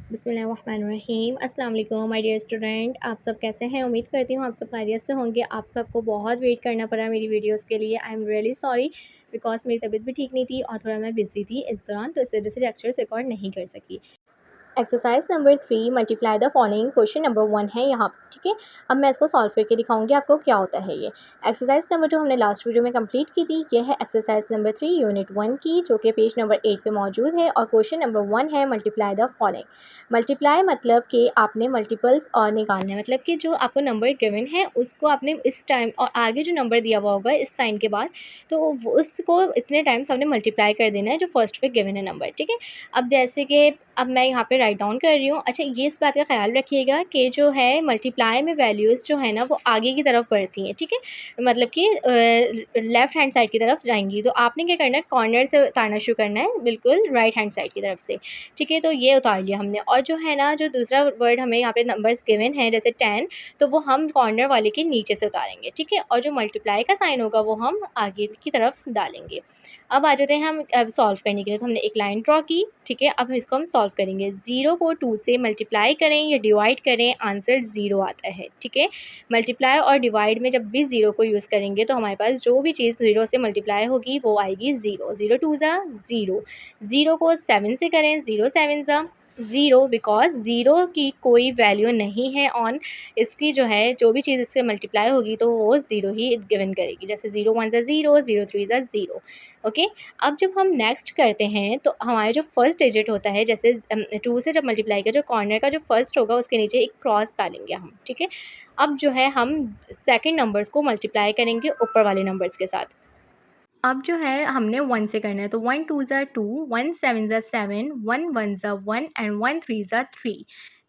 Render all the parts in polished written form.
बिस्मिल्लाहिर्रहमानिर्रहीम। अस्सलाम वालेकुम माय डियर स्टूडेंट, आप सब कैसे हैं? उम्मीद करती हूँ आप सब खैरियत से होंगे। आप सबको बहुत वेट करना पड़ा मेरी वीडियोस के लिए। I am really sorry because मेरी तबीयत भी ठीक नहीं थी और थोड़ा मैं बिज़ी थी इस दौरान, तो इस वजह से लेक्चर्स रिकॉर्ड नहीं कर सकी। Exercise number 3 multiply the following. Question number 1 है यहाँ, ठीक है। अब मैं इसको सॉल्व करके दिखाऊंगी आपको क्या होता है ये। एक्सरसाइज नंबर 2 हमने लास्ट वीडियो में कंप्लीट की थी। ये है एक्सरसाइज नंबर 3 यूनिट 1 की, जो कि पेज नंबर 8 पे मौजूद है। और क्वेश्चन नंबर 1 है मल्टीप्लाई द फॉलोइंग। मल्टीप्लाई मतलब कि आपने मल्टीपल्स और निकालना है, मतलब कि जो आपको नंबर गिवन है उसको आपने इस टाइम और आगे जो नंबर दिया हुआ होगा इस साइन के बाद, तो उसको इतने टाइम्स हमने मल्टीप्लाई कर देना है जो फर्स्ट पे गिवन है नंबर, ठीक है। अब जैसे कि अब मैं यहाँ पे राइट डाउन कर रही हूँ। अच्छा, ये इस बात का ख्याल रखिएगा कि जो है मल्टीप्लाई में वैल्यूज़ जो है ना वो आगे की तरफ बढ़ती हैं, ठीक है। मतलब कि लेफ़्ट हैंड साइड की तरफ जाएंगी, तो आपने क्या करना है, कॉर्नर से उतारना शुरू करना है, बिल्कुल राइट हैंड साइड की तरफ से, ठीक है। तो ये उतार लिया हमने। और जो है ना, जो दूसरा वर्ड हमें यहाँ पे नंबर्स गिवन है जैसे 10, तो वो हम कॉर्नर वाले के नीचे से उतारेंगे, ठीक है। और जो मल्टीप्लाई का साइन होगा वो हम आगे की तरफ डालेंगे। अब आ जाते हैं हम अब सॉल्व करने के लिए। तो हमने एक लाइन ड्रॉ की, ठीक है। अब इसको हम सॉल्व करेंगे। 0 को 2 से मल्टीप्लाई करें या डिवाइड करें, आंसर 0 आता है, ठीक है। मल्टीप्लाई और डिवाइड में जब भी 0 को यूज़ करेंगे तो हमारे पास जो भी चीज़ 0 से मल्टीप्लाई होगी वो आएगी 0। 0 2 ज़ा 0। 0 को 7 से करें, 0 7 ज़ा 0, बिकॉज़ 0 की कोई वैल्यू नहीं है ऑन। इसकी जो है जो भी चीज़ इससे मल्टीप्लाई होगी तो वो 0 ही गिवन करेगी। जैसे 0 1 ज़ा 0, 0 3 ज़ा 0, ओके। अब जब हम नेक्स्ट करते हैं तो हमारा जो फर्स्ट डिजिट होता है, जैसे 2 से जब मल्टीप्लाई किया, जो कॉर्नर का जो फर्स्ट होगा उसके नीचे एक क्रॉस डालेंगे हम, ठीक है। अब जो है हम सेकंड नंबर्स को मल्टीप्लाई करेंगे ऊपर वाले नंबर्स के साथ। अब जो है हमने 1 से करना है, तो 1 2 ज़ा 2, 1 7 ज़ा 7, 1 1 ज़ा 1 एंड 1 3 ज़ा 3,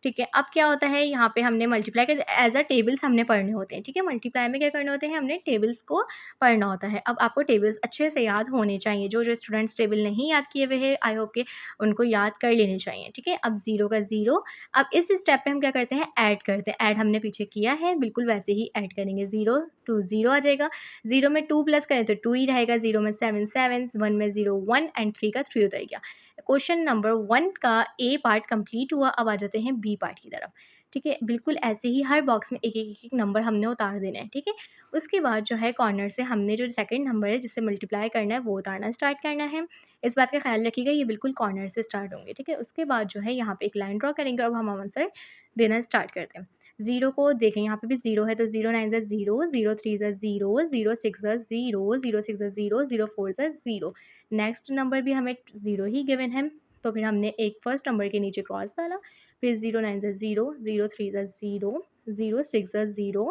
ठीक है। अब क्या होता है, यहाँ पे हमने मल्टीप्लाई कर एज अ टेबल्स हमने पढ़ने होते हैं, ठीक है। मल्टीप्लाई में क्या करने होते हैं, हमने टेबल्स को पढ़ना होता है। अब आपको टेबल्स अच्छे से याद होने चाहिए। जो जो स्टूडेंट्स टेबल नहीं याद किए हुए हैं, आई होप के उनको याद कर लेने चाहिए, ठीक है। अब 0 का 0। अब इस स्टेप पे हम क्या करते हैं, ऐड करते हैं। ऐड हमने पीछे किया है, बिल्कुल वैसे ही ऐड करेंगे। 0 2 0 आ जाएगा। 0 में 2 प्लस करें तो 2 ही रहेगा। 0 में 7 7, 1 में 0 1 एंड 3 का 3 उतर गया। क्वेश्चन नंबर 1 का ए पार्ट कंप्लीट हुआ। अब आ जाते हैं बी पार्ट की तरफ, ठीक है। बिल्कुल ऐसे ही हर बॉक्स में एक नंबर हमने उतार देना है, ठीक है। उसके बाद जो है कॉर्नर से हमने जो सेकंड नंबर है जिससे मल्टीप्लाई करना है वो उतारना स्टार्ट करना है। इस बात का ख्याल रखिएगा, ये बिल्कुल कॉर्नर से स्टार्ट होंगे, ठीक है। उसके बाद जो है यहाँ पे एक लाइन ड्रॉ करेंगे। अब हम आंसर देना स्टार्ट करते हैं। 0 को देखें, यहाँ पे भी 0 है, तो 0 9 ज़ा 0, 0 3 ज़ा 0, 0 6 ज़ा 0, 0 6 ज़ा 0, 0 4 ज़ा 0। नेक्स्ट नंबर भी हमें 0 ही गिवन है, तो फिर हमने एक फर्स्ट नंबर के नीचे क्रॉस डाला। फिर 0 9 ज़ा 0, 0 3 ज़ा 0, 0 6 ज़ा 0,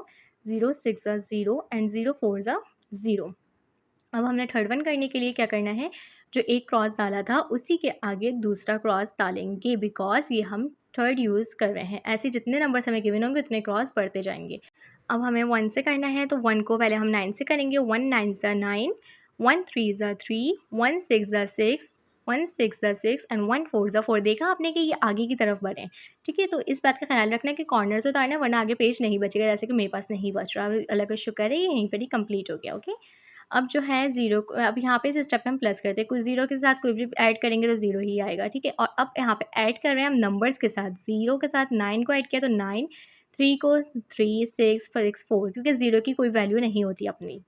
0 6 ज़ा 0 एंड 0 4 ज़ा 0। अब हमने थर्ड वन करने के लिए क्या करना है, जो एक क्रॉस डाला था उसी के आगे दूसरा क्रॉस डालेंगे, बिकॉज़ ये हम थर्ड यूज़ कर रहे हैं। ऐसे जितने नंबर्स हमें गिवन होंगे उतने क्रॉस बढ़ते जाएँगे। अब हमें 1 से करना है, तो 1 को पहले हम 9 से करेंगे। 1 9 ज़ा 9, 1 3 ज़ा 3, 1 6 ज़ा 6, 1 6 ज़ा 6 एंड 1 4 ज़ा 4। देखा आपने कि ये आगे की तरफ बढ़े हैं, ठीक है। तो इस बात का ख़्याल रखना है कि कॉर्नर से उतारना है, वरना आगे पेज नहीं बचेगा। जैसे कि मेरे पास नहीं बच रहा, अल्लाह का शुक्र है ये यहीं पर ही कंप्लीट हो गया, ओके। अब जो है 0 को, अब यहाँ पे इस स्टेप पे हम प्लस करते हैं। कुछ 0 के साथ कोई भी ऐड करेंगे तो 0 ही आएगा, ठीक है। और अब यहाँ पे ऐड कर रहे हैं हम नंबर्स के साथ। 0 के साथ 9 को ऐड किया तो 9, 3 को 3 6 6 4, क्योंकि 0 की कोई वैल्यू नहीं होती अपनी,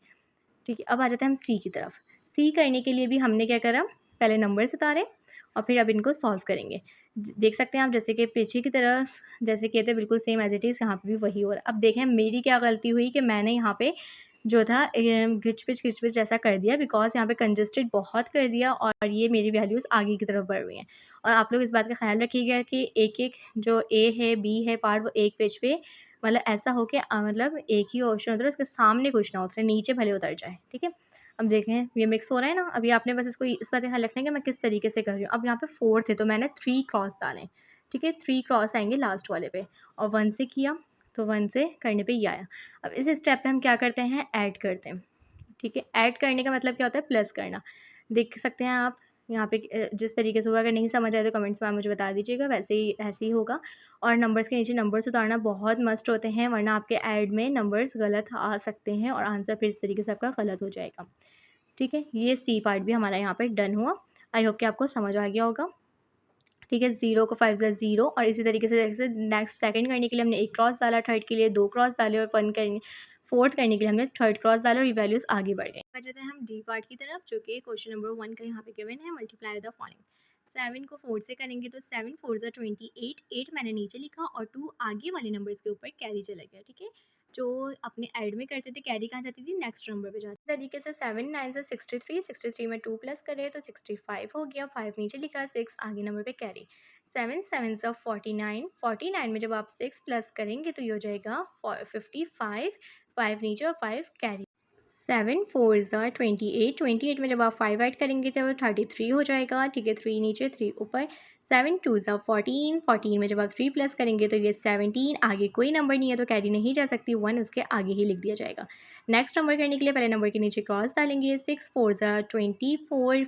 ठीक है। अब आ जाते हैं हम सी की तरफ। सी करने के लिए भी हमने क्या करा, पहले नंबर्स उतारे और फिर अब इनको सॉल्व करेंगे। देख सकते हैं आप, जैसे कि पीछे की तरफ जैसे किए थे बिल्कुल सेम एज़ इट इज़ यहाँ पे भी वही हो रहा है। अब देखें मेरी क्या गलती हुई कि मैंने यहाँ पे जो था घिच-पिच जैसा कर दिया, बिकॉज़ यहाँ पे कंजस्टेड बहुत कर दिया और ये मेरी वैल्यूज़ आगे की तरफ बढ़ रही हैं। और आप लोग इस बात का ख़्याल रखिएगा कि एक-एक जो ए है, बी है पार्ट, वो एक पेज पे मतलब ऐसा हो के मतलब एक ही ऑप्शन उतरे, उसके सामने कुछ ना उतरे, नीचे भले उतर जाए, ठीक है। अब देखें ये मिक्स हो रहा है ना, अभी आपने बस इसको इस बात का ख़्याल रखना है कि मैं किस तरीके से कर रही हूँ। अब यहाँ पे 4 थे तो मैंने 3 क्रॉस डाले, ठीक है। 3 क्रॉस आएँगे लास्ट वाले पे, और 1 से किया तो 1 से करने पे ये आया। अब इस स्टेप पे हम क्या करते हैं, ऐड करते हैं, ठीक है। ऐड करने का मतलब क्या होता है, प्लस करना। देख सकते हैं आप यहाँ पे जिस तरीके से हुआ, अगर नहीं समझ आए तो कमेंट्स में आप मुझे बता दीजिएगा, वैसे ही ऐसे ही होगा। और नंबर्स के नीचे नंबर्स उतारना बहुत मस्ट होते हैं, वरना आपके ऐड में नंबर्स गलत आ सकते हैं और आंसर फिर इस तरीके से आपका गलत हो जाएगा, ठीक है। ये सी पार्ट भी हमारा यहाँ पे डन हुआ। आई होप कि आपको समझ आ गया होगा। ठीक है, 0 को 5 ज़ा 0 और इसी तरीके से जैसे नेक्स्ट सेकंड करने के लिए हमने 1 क्रॉस डाला, थर्ड के लिए 2 क्रॉस डाले और फोर्थ करने के लिए हमने थर्ड क्रॉस डाला और ये वैल्यूज़ आगे बढ़ गई। अब जाते हैं हम डी पार्ट की तरफ, जो कि क्वेश्चन नंबर 1 का यहाँ पे गिवन है, मल्टीप्लाई द फॉलोइंग। 7 को 4 से करेंगे तो 7 4 ज़ा 28, 8 मैंने नीचे लिखा और 2 आगे वाले नंबर्स के ऊपर कैरी चला गया। ठीक है, जो अपने ऐड में करते थे कैरी कहाँ जाती थी, नेक्स्ट नंबर पे जाती। तरीके से 7 9 ज़ा 63, 63 में 2 प्लस करें तो 65 हो गया, 5 नीचे लिखा, 6 आगे नंबर पे कैरी। 7 7 ज़ा 49, 49 में जब आप 6 प्लस करेंगे तो ये हो जाएगा 55, 5 नीचे और 5 कैरी। 7 4 ज़ा 28, 28 में जब आप 5 ऐड करेंगे तो 33 हो जाएगा। ठीक है, 3 नीचे 3 ऊपर। 7 2 ज़ा 14, 14 में जब आप 3 प्लस करेंगे तो ये 17, आगे कोई नंबर नहीं है तो कैरी नहीं जा सकती, 1 उसके आगे ही लिख दिया जाएगा। नेक्स्ट नंबर करने के लिए पहले नंबर के नीचे क्रॉस डालेंगे। 6 4 ज़ा 24,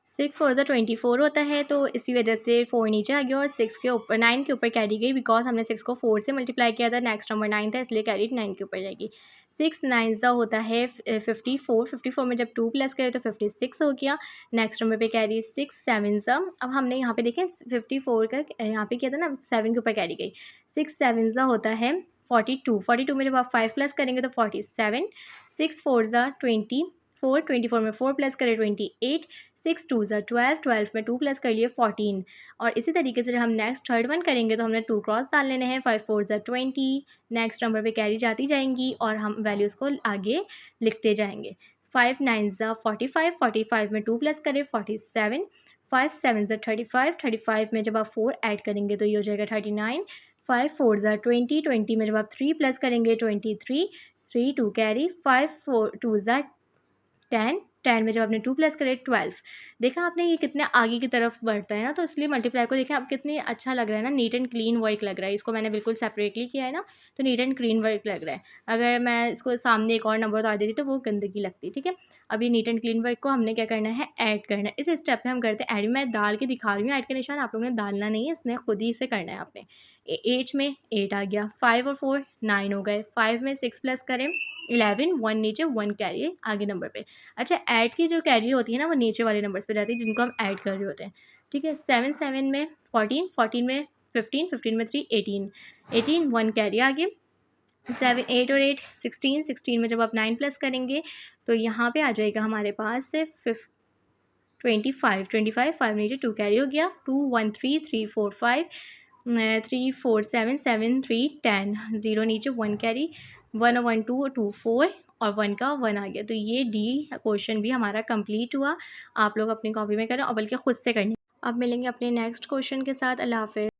6 4 ज़ा 24 होता है, तो इसी वजह से 4 नीचे आ गया और 6 के ऊपर 9 के ऊपर कैरी गई, बिकॉज हमने 6 को 4 से मल्टीप्लाई किया था। नेक्स्ट नंबर 9 था, इसलिए कैरी 9 के ऊपर जाएगी। 6 9 ज़ा होता है 54, 54 में जब 2 प्लस करें तो 56 हो गया। नेक्स्ट नंबर पे कैरी 6 7 ज़ा, अब हमने यहाँ पे देखें 54 का यहाँ पे किया था ना, 7 के ऊपर कैरी गई। 6 7 ज़ा होता है 42, 42 में जब आप 5 प्लस करेंगे तो 47। 6 4 ज़ा 24, 24 में 4 प्लस करें 28। 6 2 ज़ा 12, 12 में 2 प्लस कर लिए 14। और इसी तरीके से जब हम नेक्स्ट थर्ड वन करेंगे तो हमने 2 क्रॉस डाल लेने हैं। 5 4 ज़ा 20, नेक्स्ट नंबर पे कैरी जाती जाएंगी और हम वैल्यूज़ को आगे लिखते जाएंगे। 5 9 ज़ा 45, 45 में 2 प्लस करें 47। 5 7 ज़ा 35, 35 में जब आप 4 ऐड करेंगे तो ये हो जाएगा 39। 5 4 ज़ा 20, 20 में जब आप 3 प्लस करेंगे 23। 3 2 कैरी। 5 4 2 ज़ा 10, 10 में जब आपने 2 प्लस करे 12। देखा आपने ये कितने आगे की तरफ बढ़ता है ना, तो इसलिए मल्टीप्लाई को देखें आप कितनी अच्छा लग रहा है ना, नीट एंड क्लीन वर्क लग रहा है। इसको मैंने बिल्कुल सेपरेटली किया है ना, तो नीट एंड क्लीन वर्क लग रहा है। अगर मैं इसको सामने एक और नंबर उतार देती तो वो गंदगी लगती। ठीक है, अब ये नीट एंड क्लीन वर्क को हमने क्या करना है, ऐड करना है। इस स्टेप में हम करते हैं ऐड। मैं डाल के दिखा रही हूँ ऐड का निशान, आप लोगों ने डालना नहीं है, इसने खुद ही इसे करना है आपने। 8 में 8 आ गया, 5 और 4 9 हो गए। 5 में 6 प्लस करें 11, 1 नीचे 1 कैरी आगे नंबर पे। अच्छा, ऐड की जो कैरी होती है ना, वो नीचे वाले नंबर्स पे जाती है जिनको हम ऐड कर रहे होते हैं। ठीक है, 7 7 में 14, 14 में 15, 15 में 3 18, 18 1 कैरी आगे। 7 8 और 8 16, 16 में जब आप 9 प्लस करेंगे तो यहाँ पे आ जाएगा हमारे पास से 25, 25 5 नीचे 2 कैरी हो गया। 2 1 3 3 4 5, 3 4 7 7 3 10, 0 नीचे 1 कैरी। 1 1 2 2 4 और 1 का 1 आ गया। तो ये डी क्वेश्चन भी हमारा कंप्लीट हुआ। आप लोग अपनी कॉपी में करें और बल्कि खुद से करनी। अब मिलेंगे अपने नेक्स्ट क्वेश्चन के साथ। अल्लाह हाफ़िज़।